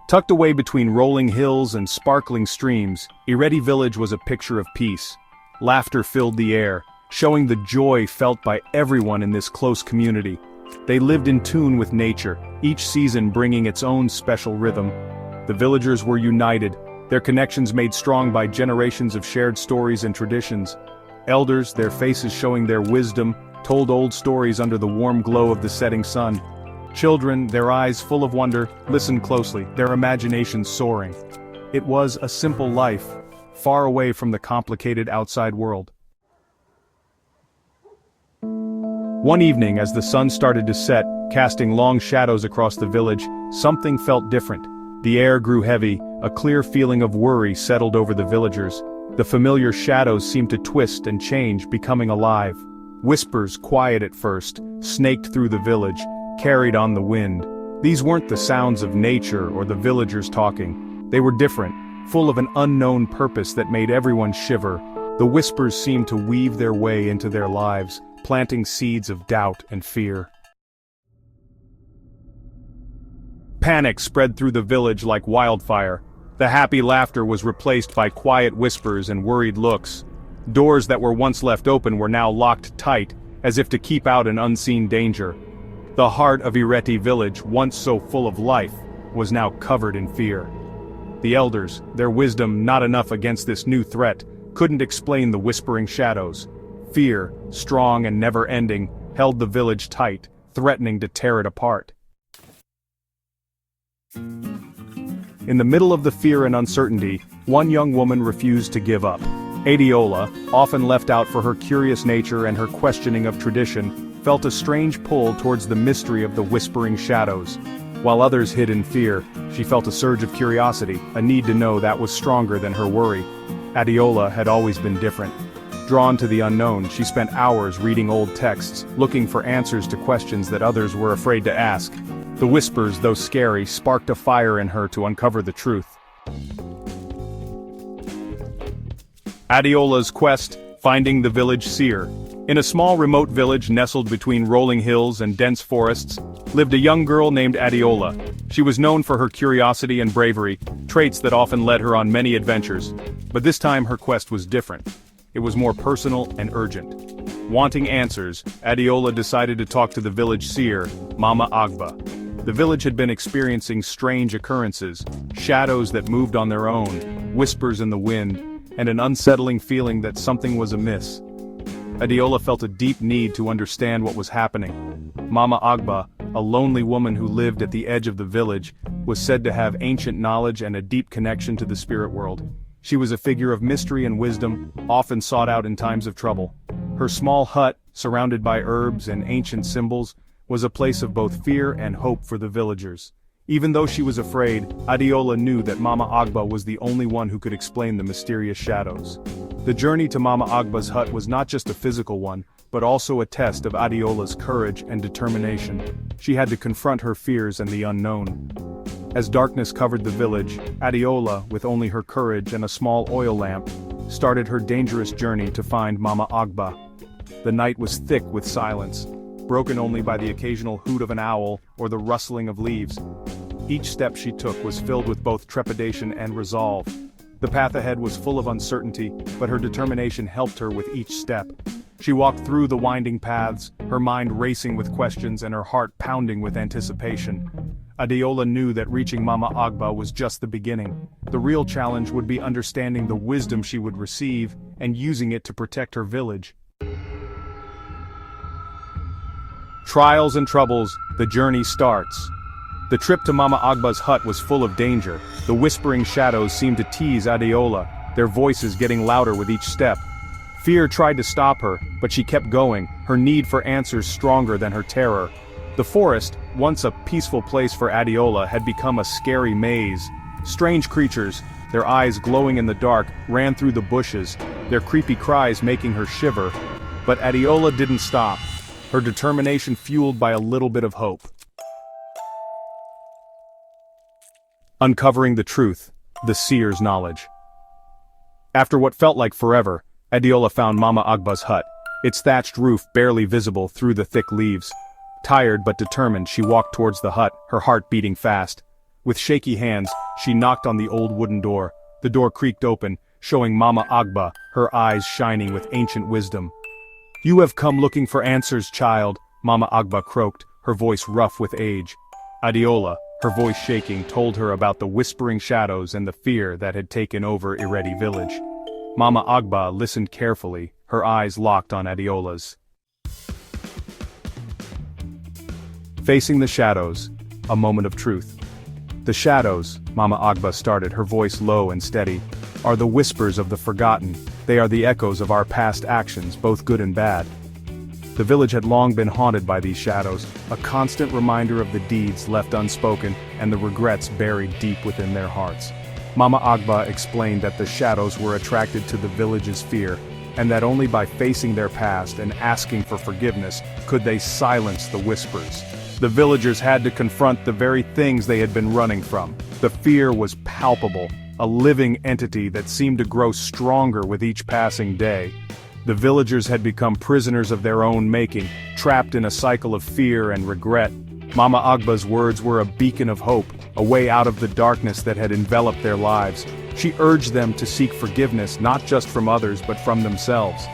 Tucked away between rolling hills and sparkling streams, Ireti village was a picture of peace. Laughter filled the air, showing the joy felt by everyone in this close community. They lived in tune with nature, each season bringing its own special rhythm. The villagers were united, their connections made strong by generations of shared stories and traditions. Elders, their faces showing their wisdom, told old stories under the warm glow of the setting sun. Children, their eyes full of wonder, listened closely, their imaginations soaring. It was a simple life, far away from the complicated outside world. One evening, as the sun started to set, casting long shadows across the village, something felt different. The air grew heavy, a clear feeling of worry settled over the villagers. The familiar shadows seemed to twist and change, becoming alive. Whispers, quiet at first, snaked through the village, carried on the wind. These weren't the sounds of nature or the villagers talking. They were different, full of an unknown purpose that made everyone shiver. The whispers seemed to weave their way into their lives, planting seeds of doubt and fear. Panic spread through the village like wildfire. The happy laughter was replaced by quiet whispers and worried looks. Doors that were once left open were now locked tight, as if to keep out an unseen danger. The heart of Ireti village, once so full of life, was now covered in fear. The elders, their wisdom not enough against this new threat, couldn't explain the whispering shadows. Fear, strong and never-ending, held the village tight, threatening to tear it apart. In the middle of the fear and uncertainty, one young woman refused to give up. Adiola, often left out for her curious nature and her questioning of tradition, felt a strange pull towards the mystery of the whispering shadows. While others hid in fear, she felt a surge of curiosity, a need to know that was stronger than her worry. Adiola had always been different. Drawn to the unknown, she spent hours reading old texts, looking for answers to questions that others were afraid to ask. The whispers, though scary, sparked a fire in her to uncover the truth. Adiola's quest, finding the village seer. In a small remote village nestled between rolling hills and dense forests, lived a young girl named Adiola. She was known for her curiosity and bravery, traits that often led her on many adventures. But this time her quest was different. It was more personal and urgent. Wanting answers, Adiola decided to talk to the village seer, Mama Agba. The village had been experiencing strange occurrences, shadows that moved on their own, whispers in the wind, and an unsettling feeling that something was amiss. Adiola felt a deep need to understand what was happening. Mama Agba, a lonely woman who lived at the edge of the village, was said to have ancient knowledge and a deep connection to the spirit world. She was a figure of mystery and wisdom, often sought out in times of trouble. Her small hut, surrounded by herbs and ancient symbols, was a place of both fear and hope for the villagers. Even though she was afraid, Adiola knew that Mama Agba was the only one who could explain the mysterious shadows. The journey to Mama Agba's hut was not just a physical one, but also a test of Adiola's courage and determination. She had to confront her fears and the unknown. As darkness covered the village, Adiola, with only her courage and a small oil lamp, started her dangerous journey to find Mama Agba. The night was thick with silence, broken only by the occasional hoot of an owl or the rustling of leaves. Each step she took was filled with both trepidation and resolve. The path ahead was full of uncertainty, but her determination helped her with each step. She walked through the winding paths, her mind racing with questions and her heart pounding with anticipation. Adiola knew that reaching Mama Agba was just the beginning. The real challenge would be understanding the wisdom she would receive and using it to protect her village. Trials and troubles, the journey starts. The trip to Mama Agba's hut was full of danger. The whispering shadows seemed to tease Adiola, their voices getting louder with each step. Fear tried to stop her, but she kept going, her need for answers stronger than her terror. The forest, once a peaceful place for Adiola, had become a scary maze. Strange creatures, their eyes glowing in the dark, ran through the bushes, their creepy cries making her shiver. But Adiola didn't stop, her determination fueled by a little bit of hope. Uncovering the truth, the seer's knowledge. After what felt like forever, Adiola found Mama Agba's hut, its thatched roof barely visible through the thick leaves. Tired but determined, she walked towards the hut, her heart beating fast. With shaky hands, she knocked on the old wooden door. The door creaked open, showing Mama Agba, her eyes shining with ancient wisdom. "You have come looking for answers, child," Mama Agba croaked, her voice rough with age. Adiola, her voice shaking, told her about the whispering shadows and the fear that had taken over Ireti village. Mama Agba listened carefully, her eyes locked on Adiola's. Facing the shadows, a moment of truth. "The shadows," Mama Agba started, her voice low and steady, "are the whispers of the forgotten. They are the echoes of our past actions, both good and bad." The village had long been haunted by these shadows, a constant reminder of the deeds left unspoken and the regrets buried deep within their hearts. Mama Agba explained that the shadows were attracted to the village's fear, and that only by facing their past and asking for forgiveness could they silence the whispers. The villagers had to confront the very things they had been running from. The fear was palpable, a living entity that seemed to grow stronger with each passing day. The villagers had become prisoners of their own making, trapped in a cycle of fear and regret. Mama Agba's words were a beacon of hope, a way out of the darkness that had enveloped their lives. She urged them to seek forgiveness not just from others but from themselves.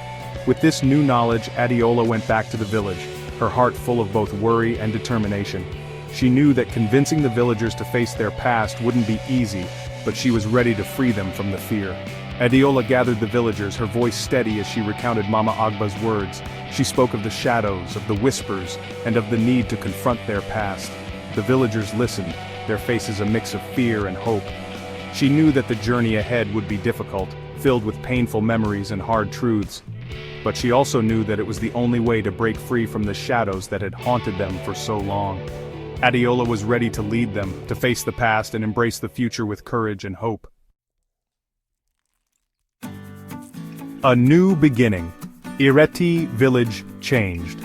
With this new knowledge, Adiola went back to the village, her heart full of both worry and determination. She knew that convincing the villagers to face their past wouldn't be easy, but she was ready to free them from the fear. Adiola gathered the villagers, her voice steady as she recounted Mama Agba's words. She spoke of the shadows, of the whispers, and of the need to confront their past. The villagers listened, their faces a mix of fear and hope. She knew that the journey ahead would be difficult, filled with painful memories and hard truths. But she also knew that it was the only way to break free from the shadows that had haunted them for so long. Adiola was ready to lead them, to face the past and embrace the future with courage and hope. A new beginning. Ireti village changed.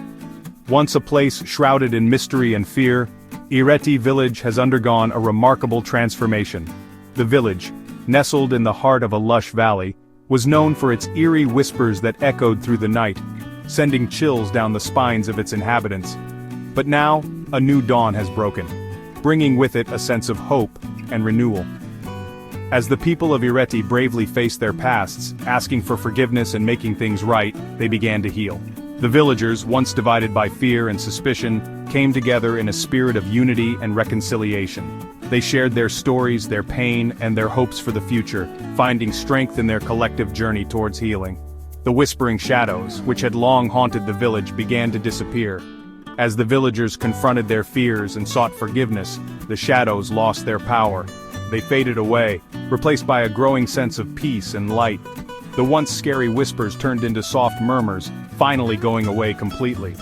Once a place shrouded in mystery and fear, Ireti village has undergone a remarkable transformation. The village, nestled in the heart of a lush valley, was known for its eerie whispers that echoed through the night, sending chills down the spines of its inhabitants. But now, a new dawn has broken, bringing with it a sense of hope and renewal. As the people of Ireti bravely faced their pasts, asking for forgiveness and making things right, they began to heal. The villagers, once divided by fear and suspicion, came together in a spirit of unity and reconciliation. They shared their stories, their pain, and their hopes for the future, finding strength in their collective journey towards healing. The whispering shadows, which had long haunted the village, began to disappear. As the villagers confronted their fears and sought forgiveness, the shadows lost their power. They faded away, replaced by a growing sense of peace and light. The once scary whispers turned into soft murmurs, finally going away completely.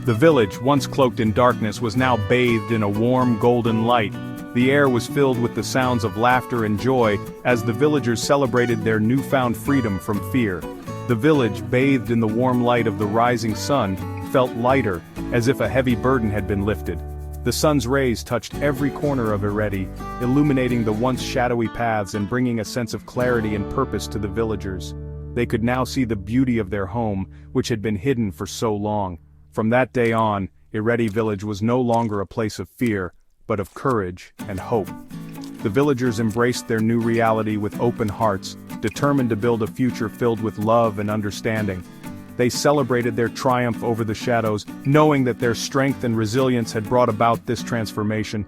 The village, once cloaked in darkness, was now bathed in a warm golden light. The air was filled with the sounds of laughter and joy as the villagers celebrated their newfound freedom from fear. The village, bathed in the warm light of the rising sun, felt lighter, as if a heavy burden had been lifted. The sun's rays touched every corner of Ireti, illuminating the once shadowy paths and bringing a sense of clarity and purpose to the villagers. They could now see the beauty of their home, which had been hidden for so long. From that day on, Ireti village was no longer a place of fear, but of courage and hope. The villagers embraced their new reality with open hearts, determined to build a future filled with love and understanding. They celebrated their triumph over the shadows, knowing that their strength and resilience had brought about this transformation.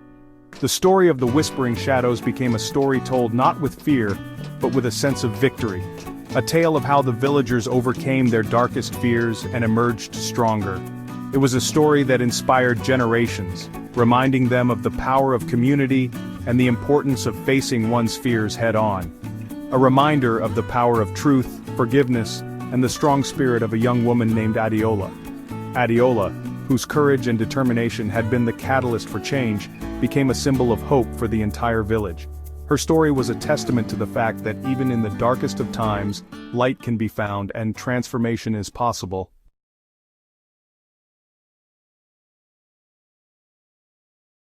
The story of the whispering shadows became a story told not with fear, but with a sense of victory. A tale of how the villagers overcame their darkest fears and emerged stronger. It was a story that inspired generations, reminding them of the power of community and the importance of facing one's fears head-on. A reminder of the power of truth, forgiveness, and the strong spirit of a young woman named Adiola. Adiola, whose courage and determination had been the catalyst for change, became a symbol of hope for the entire village. Her story was a testament to the fact that even in the darkest of times, light can be found and transformation is possible.